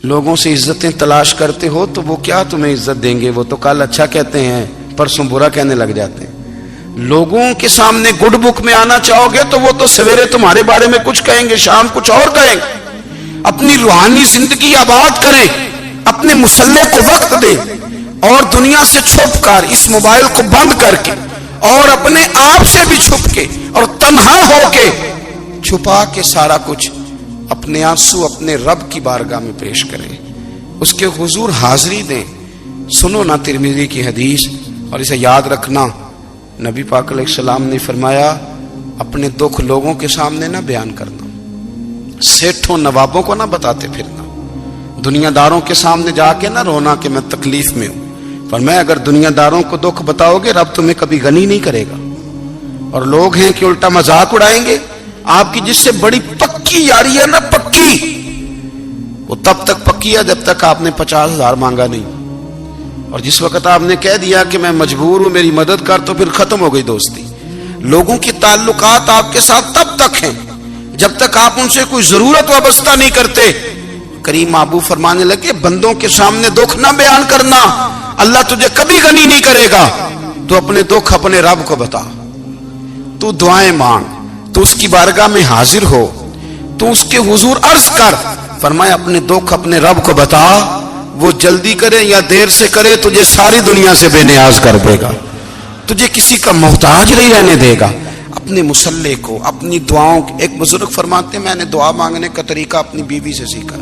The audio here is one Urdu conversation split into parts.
لوگوں سے عزتیں تلاش کرتے ہو تو وہ کیا تمہیں عزت دیں گے؟ وہ تو کل اچھا کہتے ہیں پرسوں برا کہنے لگ جاتے ہیں۔ لوگوں کے سامنے گڈ بک میں آنا چاہو گے تو وہ تو سویرے تمہارے بارے میں کچھ کہیں گے، شام کچھ اور کہیں گے۔ اپنی روحانی زندگی آباد کریں، اپنے مسلح کو وقت دیں، اور دنیا سے چھپ کر اس موبائل کو بند کر کے اور اپنے آپ سے بھی چھپ کے اور تنہا ہو کے چھپا کے سارا کچھ اپنے آنسو اپنے رب کی بارگاہ میں پیش کریں، اس کے حضور حاضری دیں۔ سنو نا ترمذی کی حدیث، اور اسے یاد رکھنا، نبی پاک علیہ السلام نے فرمایا اپنے دکھ لوگوں کے سامنے نہ بیان کرنا، سیٹھوں نوابوں کو نہ بتاتے پھرنا، دنیا داروں کے سامنے جا کے نہ رونا کہ میں تکلیف میں ہوں۔ فرمایا اگر دنیا داروں کو دکھ بتاؤ گے رب تمہیں کبھی غنی نہیں کرے گا۔ اور لوگ ہیں کہ الٹا مذاق اڑائیں گے آپ کی، جس سے بڑی پکی یاری ہے نا، پکی، وہ تب تک پکی ہے جب تک آپ نے 50,000 مانگا نہیں، اور جس وقت آپ نے کہہ دیا کہ میں مجبور ہوں میری مدد کر، تو پھر ختم ہو گئی دوستی۔ لوگوں کی تعلقات آپ کے ساتھ تب تک ہیں جب تک آپ ان سے کوئی ضرورت وابستہ نہیں کرتے۔ کریم محبوب فرمانے لگے بندوں کے سامنے دکھ نہ بیان کرنا، اللہ تجھے کبھی غنی نہیں کرے گا۔ تو اپنے دکھ اپنے رب کو بتا، تو دعائیں مانگ، تو اس کی بارگاہ میں حاضر ہو، تو اس کے حضور عرض کر۔ فرمایا اپنے دکھ اپنے رب کو بتا، وہ جلدی کرے یا دیر سے کرے تجھے ساری دنیا سے بے نیاز کر دے گا، تجھے کسی کا محتاج نہیں رہنے دے گا۔ اپنے مسلح کو، اپنی دعاؤں، ایک بزرگ فرماتے ہیں میں نے دعا مانگنے کا طریقہ اپنی بیوی سے سیکھا،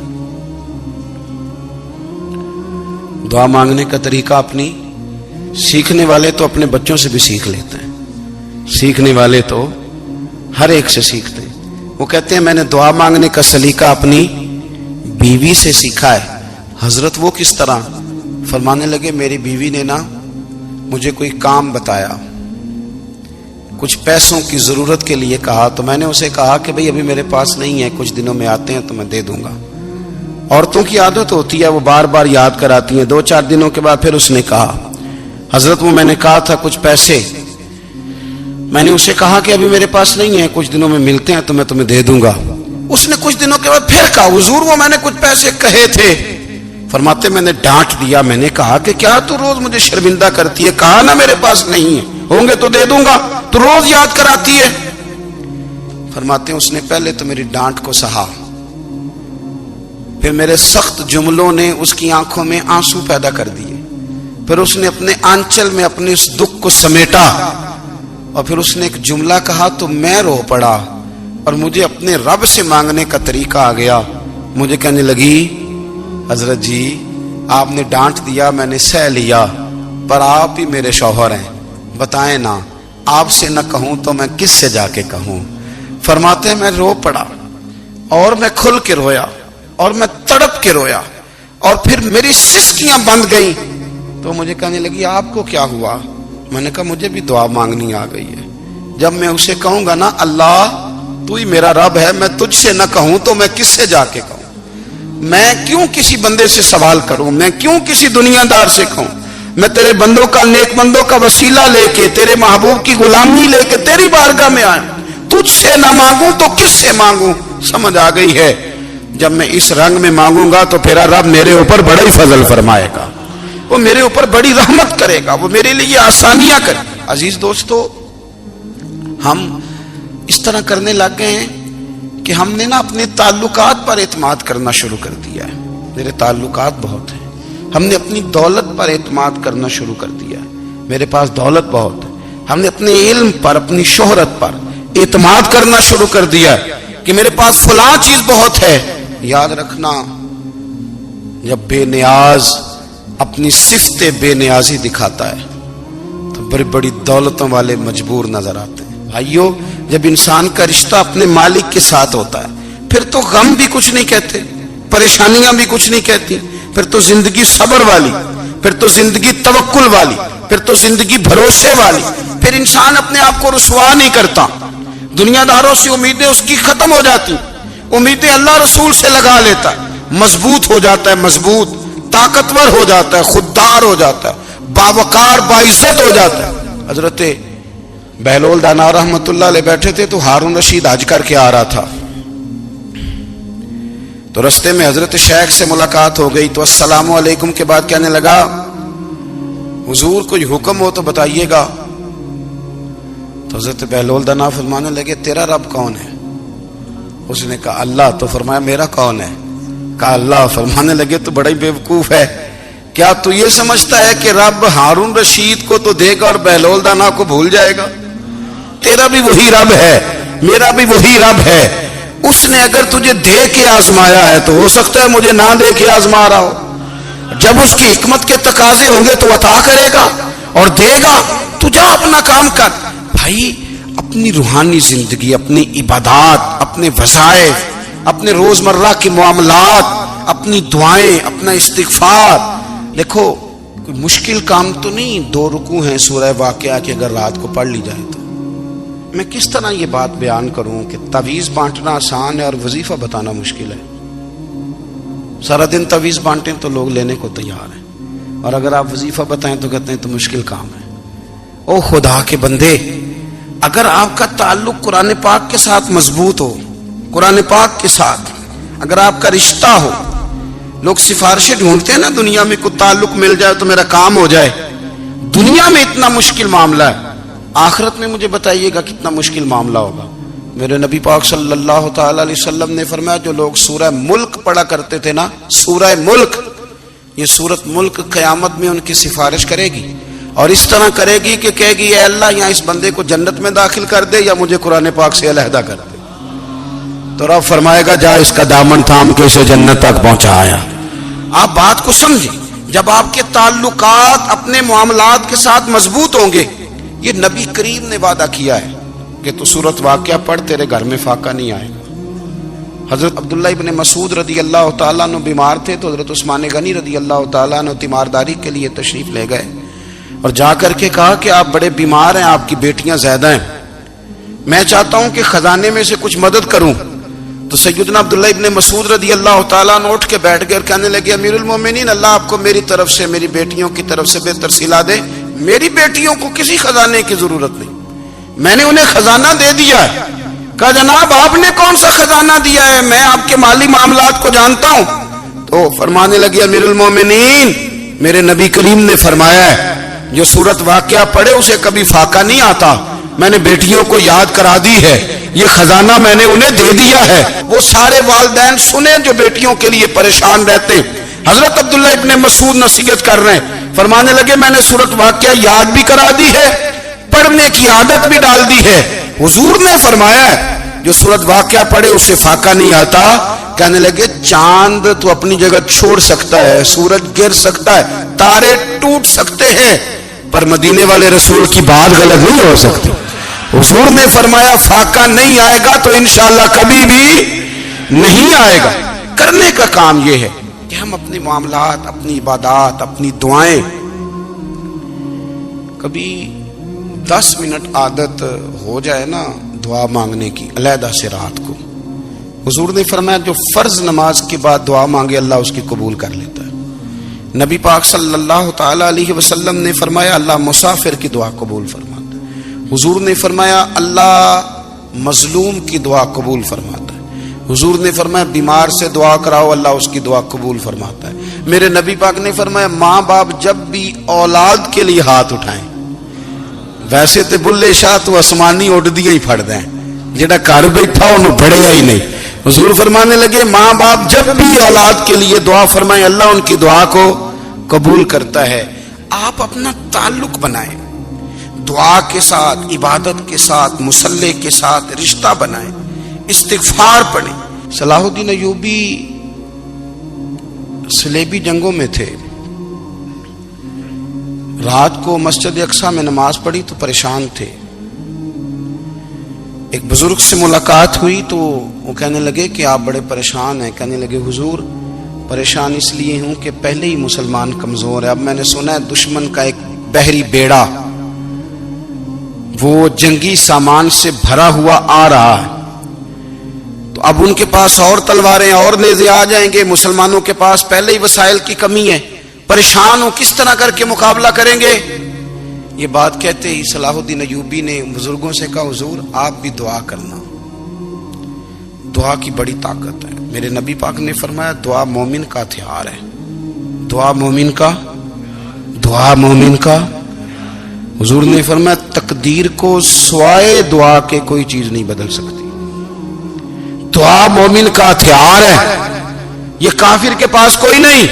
دعا مانگنے کا طریقہ اپنی، سیکھنے والے تو اپنے بچوں سے بھی سیکھ لیتے ہیں، سیکھنے والے تو ہر ایک سے سیکھتے ہیں۔ وہ کہتے ہیں میں نے دعا مانگنے کا سلیقہ اپنی بیوی سے سیکھا ہے۔ حضرت وہ کس طرح؟ فرمانے لگے میری بیوی نے نا مجھے کوئی کام بتایا، کچھ پیسوں کی ضرورت کے لیے کہا، تو میں نے اسے کہا کہ بھئی ابھی میرے پاس نہیں ہے، کچھ دنوں میں آتے ہیں تو میں دے دوں گا۔ عورتوں کی عادت ہوتی ہے وہ بار بار یاد کراتی ہیں، 2-4 دنوں کے بعد پھر اس نے کہا حضرت وہ میں نے کہا تھا کچھ پیسے، میں نے اسے کہا کہ ابھی میرے پاس نہیں ہے، کچھ دنوں میں ملتے ہیں تو میں تمہیں دے دوں گا۔ اس نے کچھ دنوں کے بعد پھر کہا حضور وہ میں نے کچھ پیسے کہے تھے۔ فرماتے میں نے ڈانٹ دیا، میں نے کہا کہ کیا تو روز مجھے شرمندہ کرتی ہے، کہا نا میرے پاس نہیں ہے، ہوں گے تو دے دوں گا، تو روز یاد کراتی ہے۔ فرماتے ہیں اس نے پہلے تو میری ڈانٹ کو سہا، پھر میرے سخت جملوں نے اس کی آنکھوں میں آنسو پیدا کر دیے، پھر اس نے اپنے آنچل میں اپنے اس دکھ کو سمیٹا، اور پھر اس نے ایک جملہ کہا تو میں رو پڑا، اور مجھے اپنے رب سے مانگنے کا طریقہ آ گیا۔ مجھے کہنے لگی حضرت جی آپ نے ڈانٹ دیا میں نے سہ لیا، پر آپ ہی میرے شوہر ہیں، بتائیں نا آپ سے نہ کہوں تو میں کس سے جا کے کہوں۔ فرماتے ہیں میں رو پڑا، اور میں کھل کے رویا، اور میں تڑپ کے رویا، اور پھر میری سسکیاں بند گئیں۔ تو مجھے کہنے لگی آپ کو کیا ہوا؟ میں نے کہا مجھے بھی دعا مانگنی آ گئی ہے، جب میں اسے کہوں گا نا اللہ تو ہی میرا رب ہے، میں تجھ سے نہ کہوں تو میں کس سے جا کے کہوں؟ میں کیوں کسی بندے سے سوال کروں؟ میں کیوں کسی دنیا دار سے کہوں؟ میں تیرے بندوں کا، نیک بندوں کا وسیلہ لے کے، تیرے محبوب کی غلامی لے کے تیری بارگاہ میں آئیں، تجھ سے نہ مانگوں تو کس سے مانگوں؟ سمجھ آ گئی ہے جب میں اس رنگ میں مانگوں گا تو پھر رب میرے اوپر بڑا ہی فضل فرمائے گا، وہ میرے اوپر بڑی رحمت کرے گا، وہ میرے لیے آسانیاں کرے گا۔ عزیز دوستو ہم اس طرح کرنے لگ گئے ہیں کہ ہم نے نا اپنے تعلقات پر اعتماد کرنا شروع کر دیا ہے۔ میرے تعلقات بہت ہیں، ہم نے اپنی دولت پر اعتماد کرنا شروع کر دیا ہے، میرے پاس دولت بہت ہے۔ ہم نے اپنے علم پر، اپنی شہرت پر اعتماد کرنا شروع کر دیا ہے کہ میرے پاس فلاں چیز بہت ہے۔ یاد رکھنا جب بے نیاز اپنی صفت بے نیازی دکھاتا ہے تو بڑی بڑی دولتوں والے مجبور نظر آتے ہیں۔ بھائیو جب انسان کا رشتہ اپنے مالک کے ساتھ ہوتا ہے پھر تو غم بھی کچھ نہیں کہتے، پریشانیاں بھی کچھ نہیں کہتی، پھر تو زندگی صبر والی، پھر تو زندگی توکل والی، پھر تو زندگی بھروسے والی، پھر انسان اپنے آپ کو رسوا نہیں کرتا، دنیا داروں سے امیدیں اس کی ختم ہو جاتی، امیدیں اللہ رسول سے لگا لیتا ہے، مضبوط ہو جاتا ہے، مضبوط، طاقتور ہو جاتا ہے، خوددار ہو جاتا ہے، باوقار باعزت ہو جاتا ہے۔ حضرت بہلول دانا رحمت اللہ علیہ بیٹھے تھے تو ہارون رشید حج کر کے آ رہا تھا، تو رستے میں حضرت شیخ سے ملاقات ہو گئی تو السلام علیکم کے بعد کہنے لگا حضور کوئی حکم ہو تو بتائیے گا. تو حضرت بہلول دنا فرمانے لگے تیرا رب کون ہے؟ اس نے کہا اللہ. تو فرمایا میرا کون ہے؟ کہا اللہ. فرمانے لگے تو بڑا ہی بیوقوف ہے، کیا تو یہ سمجھتا ہے کہ رب ہارون رشید کو تو دے گا اور بہلول دانا کو بھول جائے گا؟ تیرا بھی وہی رب ہے، میرا بھی وہی رب ہے. اس نے اگر تجھے دے کے آزمایا ہے تو ہو سکتا ہے مجھے نہ دے کے آزما رہا ہو. جب اس کی حکمت کے تقاضے ہوں گے تو عطا کرے گا اور دے گا. تو جا اپنا کام کر. بھائی اپنی روحانی زندگی، اپنی عبادات، اپنے وظائف، اپنے روزمرہ کے معاملات، اپنی دعائیں، اپنا استغفار. دیکھو کوئی مشکل کام تو نہیں 2 رکوع ہیں سورہ واقعہ کہ اگر رات کو پڑھ لی جائے تو. میں کس طرح یہ بات بیان کروں کہ تعویذ بانٹنا آسان ہے اور وظیفہ بتانا مشکل ہے. سارا دن تعویذ بانٹیں تو لوگ لینے کو تیار ہیں، اور اگر آپ وظیفہ بتائیں تو کہتے ہیں تو مشکل کام ہے. او خدا کے بندے، اگر آپ کا تعلق قرآن پاک کے ساتھ مضبوط ہو، قرآن پاک کے ساتھ اگر آپ کا رشتہ ہو، لوگ سفارشیں ڈھونڈتے ہیں نا دنیا میں کوئی تعلق مل جائے تو میرا کام ہو جائے. دنیا میں اتنا مشکل معاملہ ہے، آخرت میں مجھے بتائیے گا کتنا مشکل معاملہ ہوگا. میرے نبی پاک صلی اللہ تعالی علیہ وسلم نے فرمایا جو لوگ سورہ ملک پڑھا کرتے تھے نا، سورہ ملک، یہ سورت ملک قیامت میں ان کی سفارش کرے گی اور اس طرح کرے گی کہ کہے گی اے اللہ یہاں اس بندے کو جنت میں داخل کر دے یا مجھے قرآن پاک سے علیحدہ کر دے. تو رب فرمائے گا جا اس کا دامن تھام کے اسے جنت تک پہنچایا. آپ بات کو سمجھیں، جب آپ کے تعلقات اپنے معاملات کے ساتھ مضبوط ہوں گے، یہ نبی کریم نے وعدہ کیا ہے کہ تو سورت واقعہ پڑھ تیرے گھر میں فاقہ نہیں آئے گا. حضرت عبداللہ ابن مسعود رضی اللہ تعالیٰ عنہ بیمار تھے تو حضرت عثمان غنی رضی اللہ تعالیٰ عنہ تیمارداری کے لیے تشریف لے گئے اور جا کر کے کہا کہ آپ بڑے بیمار ہیں، آپ کی بیٹیاں زیادہ ہیں، میں چاہتا ہوں کہ خزانے میں سے کچھ مدد کروں. تو سیدنا عبداللہ ابن مسعود رضی اللہ تعالیٰ عنہ اٹھ کے بیٹھ گئے اور کہنے لگے امیر المومنین اللہ آپ کو میری طرف سے میری بیٹیوں کی طرف سے بہتر صلہ دے. میری بیٹیوں کو کسی خزانے کی ضرورت نہیں، میں نے انہیں خزانہ دے دیا ہے. کہا جناب آپ نے کون سا خزانہ دیا ہے، میں آپ کے مالی معاملات کو جانتا ہوں. تو فرمانے لگے امیر المومنین میرے نبی کریم نے فرمایا ہے جو سورت واقعہ پڑھے اسے کبھی فاقہ نہیں آتا. میں نے بیٹیوں کو یاد کرا دی ہے، یہ خزانہ میں نے انہیں دے دیا ہے. وہ سارے والدین سنیں جو بیٹیوں کے لیے پریشان رہتے. حضرت عبداللہ ابن مسعود نصیحت کر رہے ہیں، فرمانے لگے میں نے سورت واقعہ یاد بھی کرا دی ہے، پڑھنے کی عادت بھی ڈال دی ہے. حضور نے فرمایا ہے جو سورت واقعہ پڑھے اسے فاقہ نہیں آتا. کہنے لگے چاند تو اپنی جگہ چھوڑ سکتا ہے، سورج گر سکتا ہے، تارے ٹوٹ سکتے ہیں، پر مدینے والے رسول کی بات غلط نہیں ہو سکتی. حضور نے فرمایا فاقہ نہیں آئے گا تو انشاءاللہ کبھی بھی نہیں آئے گا. کرنے کا کام یہ ہے کہ ہم اپنے معاملات، اپنی عبادات، اپنی دعائیں کبھی 10 منٹ عادت ہو جائے نا دعا مانگنے کی علیحدہ سے رات کو. حضور نے فرمایا جو فرض نماز کے بعد دعا مانگے اللہ اس کی قبول کر لیتا ہے. نبی پاک صلی اللہ تعالی علیہ وسلم نے فرمایا اللہ مسافر کی دعا قبول فرماتا ہے. حضور نے فرمایا اللہ مظلوم کی دعا قبول فرماتا ہے. حضور نے فرمایا بیمار سے دعا کراؤ اللہ اس کی دعا قبول فرماتا ہے. میرے نبی پاک نے فرمایا ماں باپ جب بھی اولاد کے لیے ہاتھ اٹھائیں، ویسے تو بلے شاہ تو آسمانی اڈ دیا ہی پھڑ دیں، جڑا گھر بیٹھا انہوں بڑھیا ہی نہیں. حضور فرمانے لگے ماں باپ جب بھی اولاد کے لیے دعا فرمائیں اللہ ان کی دعا کو قبول کرتا ہے. آپ اپنا تعلق بنائیں دعا کے ساتھ، عبادت کے ساتھ، مصلی کے ساتھ رشتہ بنائیں، استغفار پڑھیں. صلاح الدین ایوبی صلیبی جنگوں میں تھے، رات کو مسجد اقصی میں نماز پڑھی تو پریشان تھے. ایک بزرگ سے ملاقات ہوئی تو وہ کہنے لگے کہ آپ بڑے پریشان ہیں. کہنے لگے حضور پریشان اس لیے ہوں کہ پہلے ہی مسلمان کمزور ہے، اب میں نے سنا ہے دشمن کا ایک بحری بیڑا وہ جنگی سامان سے بھرا ہوا آ رہا ہے، تو اب ان کے پاس اور تلواریں اور نیزے آ جائیں گے، مسلمانوں کے پاس پہلے ہی وسائل کی کمی ہے، پریشان ہو کس طرح کر کے مقابلہ کریں گے. یہ بات کہتے ہی صلاح الدین ایوبی نے بزرگوں سے کہا حضور آپ بھی دعا کرنا. دعا کی بڑی طاقت ہے. میرے نبی پاک نے فرمایا دعا مومن کا ہتھیار ہے. دعا مومن کا حضور نے فرمایا تقدیر کو سوائے دعا کے کوئی چیز نہیں بدل سکتی. دعا مومن کا ہتھیار ہے. یہ کافر کے پاس کوئی نہیں،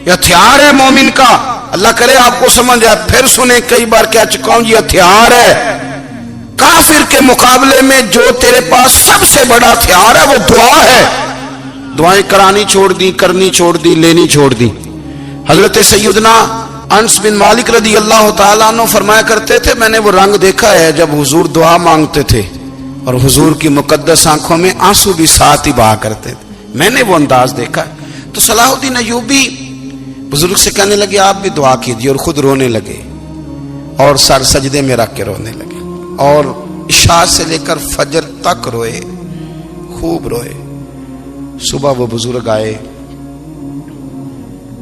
یہ ہتھیار ہے مومن کا. اللہ کرے آپ کو سمجھ آئے. پھر سنیں، کئی بار کہہ چکا ہوں، یہ ہتھیار ہے. کافر کے مقابلے میں جو تیرے پاس سب سے بڑا ہتھیار ہے وہ دعا ہے. دعائیں کرانی چھوڑ دی، کرنی چھوڑ دی، لینی چھوڑ دی. حضرت سیدنا انس بن مالک رضی اللہ تعالیٰ عنہ فرمایا کرتے تھے میں نے وہ رنگ دیکھا ہے جب حضور دعا مانگتے تھے اور حضور کی مقدس آنکھوں میں آنسو بھی ساتھ ہی بہا کرتے تھے. میں نے وہ انداز دیکھا ہے. تو صلاح الدین ایوبی بزرگ سے کہنے لگے آپ بھی دعا کیجیے، اور خود رونے لگے اور سر سجدے میں رکھ کے رونے لگے اور عشاء سے لے کر فجر تک روئے، خوب روئے. صبح وہ بزرگ آئے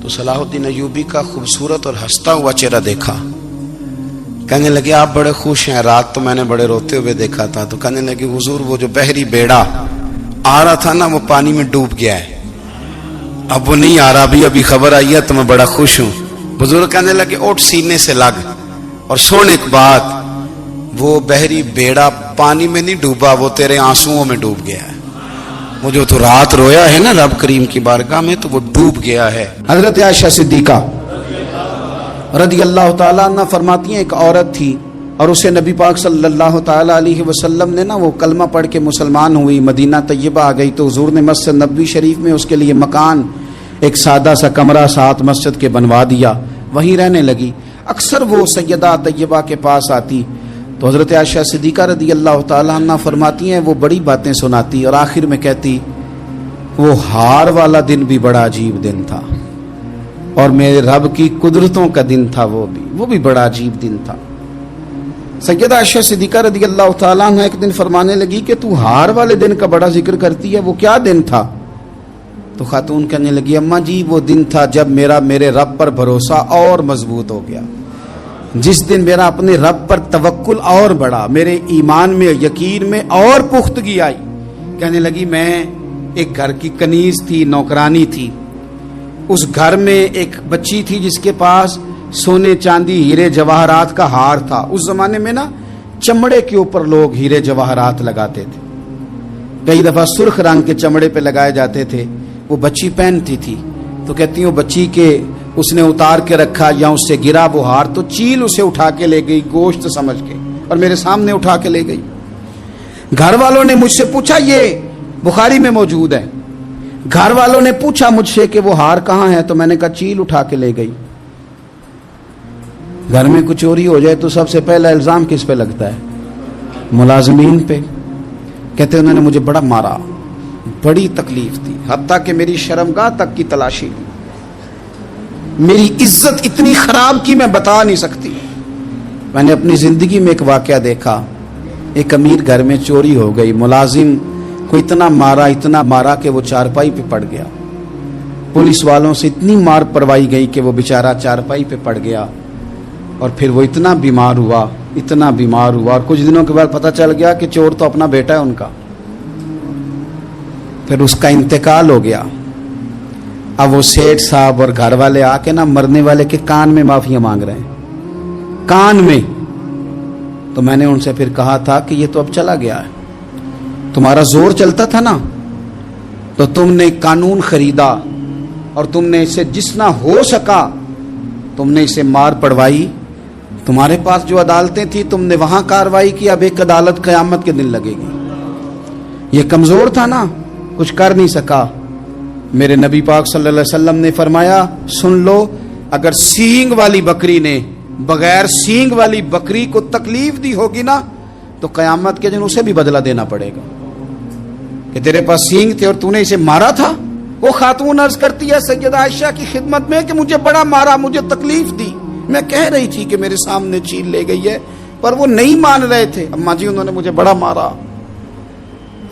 تو صلاح الدین ایوبی کا خوبصورت اور ہنستا ہوا چہرہ دیکھا. کہنے لگے آپ بڑے خوش ہیں، رات تو میں نے بڑے روتے ہوئے دیکھا تھا. تو کہنے لگے حضور وہ جو بحری بیڑا آ رہا تھا نا وہ پانی میں ڈوب گیا ہے، اب وہ نہیں آ رہا. ابھی خبر آئی ہے تو میں بڑا خوش ہوں. بزرگ کہنے لگے اٹھ سینے سے لگ اور سن ایک بات، وہ بحری بیڑا پانی میں نہیں ڈوبا، وہ تیرے آنسوؤں میں ڈوب گیا ہے. وہ جو تو رات رویا ہے نا رب کریم کی بارگاہ میں تو وہ ڈوب گیا ہے. حضرت عائشہ صدیقہ رضی اللہ تعالیٰ عنہ فرماتی ہیں ایک عورت تھی اور اسے نبی پاک صلی اللہ تعالیٰ علیہ وسلم نے نا وہ کلمہ پڑھ کے مسلمان ہوئی، مدینہ طیبہ آ گئی تو حضور نے مسجد نبوی شریف میں اس کے لیے مکان، ایک سادہ سا کمرہ ساتھ مسجد کے بنوا دیا، وہیں رہنے لگی. اکثر وہ سیدہ طیبہ کے پاس آتی تو حضرت عائشہ صدیقہ رضی اللہ تعالیٰ عنہ فرماتی ہیں وہ بڑی باتیں سناتی اور آخر میں کہتی وہ ہار والا دن بھی بڑا عجیب دن تھا اور میرے رب کی قدرتوں کا دن تھا، وہ بھی بڑا عجیب دن تھا. سیدہ عائشہ صدیقہ رضی اللہ تعالیٰ عنہ ایک دن فرمانے لگی کہ تو ہار والے دن کا بڑا ذکر کرتی ہے، وہ کیا دن تھا؟ تو خاتون کہنے لگی اماں جی وہ دن تھا جب میرے رب پر بھروسہ اور مضبوط ہو گیا، جس دن میرا اپنے رب پر توکل اور بڑھا، میرے ایمان میں یقین میں اور پختگی آئی. کہنے لگی میں ایک گھر کی کنیز تھی، نوکرانی تھی، اس گھر میں ایک بچی تھی جس کے پاس سونے چاندی ہیرے جواہرات کا ہار تھا. اس زمانے میں نا چمڑے کے اوپر لوگ ہیرے جواہرات لگاتے تھے، کئی دفعہ سرخ رنگ کے چمڑے پہ لگائے جاتے تھے. وہ بچی پہنتی تھی تو کہتی ہوں بچی کے اس نے اتار کے رکھا یا اس سے گرا وہ ہار تو چیل اسے اٹھا کے لے گئی گوشت سمجھ کے اور میرے سامنے اٹھا کے لے گئی. گھر والوں نے مجھ سے پوچھا، یہ بخاری میں موجود ہے، گھر والوں نے پوچھا مجھ سے کہ وہ ہار کہاں ہے تو میں نے کہا چیل اٹھا کے لے گئی. گھر میں کچھ چوری ہو جائے تو سب سے پہلا الزام کس پہ لگتا ہے؟ ملازمین پہ. کہتے انہوں نے مجھے بڑا مارا، بڑی تکلیف تھی، حتیٰ کہ میری شرمگاہ تک کی تلاشی لی، میری عزت اتنی خراب کی میں بتا نہیں سکتی. میں نے اپنی زندگی میں ایک واقعہ دیکھا، ایک امیر گھر میں چوری ہو گئی، ملازم کو اتنا مارا کہ وہ چارپائی پہ پڑ گیا. پولیس والوں سے اتنی مار پروائی گئی کہ وہ بیچارہ چارپائی پہ پڑ گیا اور پھر وہ اتنا بیمار ہوا اور کچھ دنوں کے بعد پتہ چل گیا کہ چور تو اپنا بیٹا ہے ان کا. پھر اس کا انتقال ہو گیا. اب وہ سیٹھ صاحب اور گھر والے آ کے نا مرنے والے کے کان میں معافیاں مانگ رہے ہیں، کان میں. تو میں نے ان سے پھر کہا تھا کہ یہ تو اب چلا گیا ہے، تمہارا زور چلتا تھا نا تو تم نے قانون خریدا اور تم نے اسے جتنا ہو سکا تم نے اسے مار پڑوائی. تمہارے پاس جو عدالتیں تھی تم نے وہاں کاروائی کی، اب ایک عدالت قیامت کے دن لگے گی. یہ کمزور تھا نا، کچھ کر نہیں سکا. میرے نبی پاک صلی اللہ علیہ وسلم نے فرمایا سن لو، اگر سینگ والی بکری نے بغیر سینگ والی بکری کو تکلیف دی ہوگی نا تو قیامت کے دن اسے بھی بدلہ دینا پڑے گا کہ تیرے پاس سینگ تھے اور تو نے اسے مارا تھا. وہ خاتون عرض کرتی ہے سیدہ عائشہ کی خدمت میں کہ مجھے بڑا مارا، مجھے تکلیف دی، میں کہہ رہی تھی کہ میرے سامنے چیل لے گئی ہے پر وہ نہیں مان رہے تھے. اماں جی انہوں نے مجھے بڑا مارا.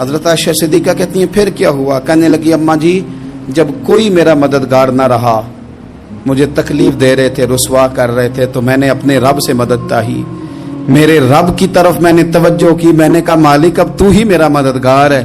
حضرت عائشہ صدیقہ کہتی ہیں پھر کیا ہوا؟ کہنے لگی اماں جی جب کوئی میرا مددگار نہ رہا، مجھے تکلیف دے رہے تھے، رسوا کر رہے تھے، تو میں نے اپنے رب سے مدد چاہی، میرے رب کی طرف میں نے توجہ کی. میں نے کہا مالک اب تو ہی میرا مددگار ہے،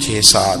6-7,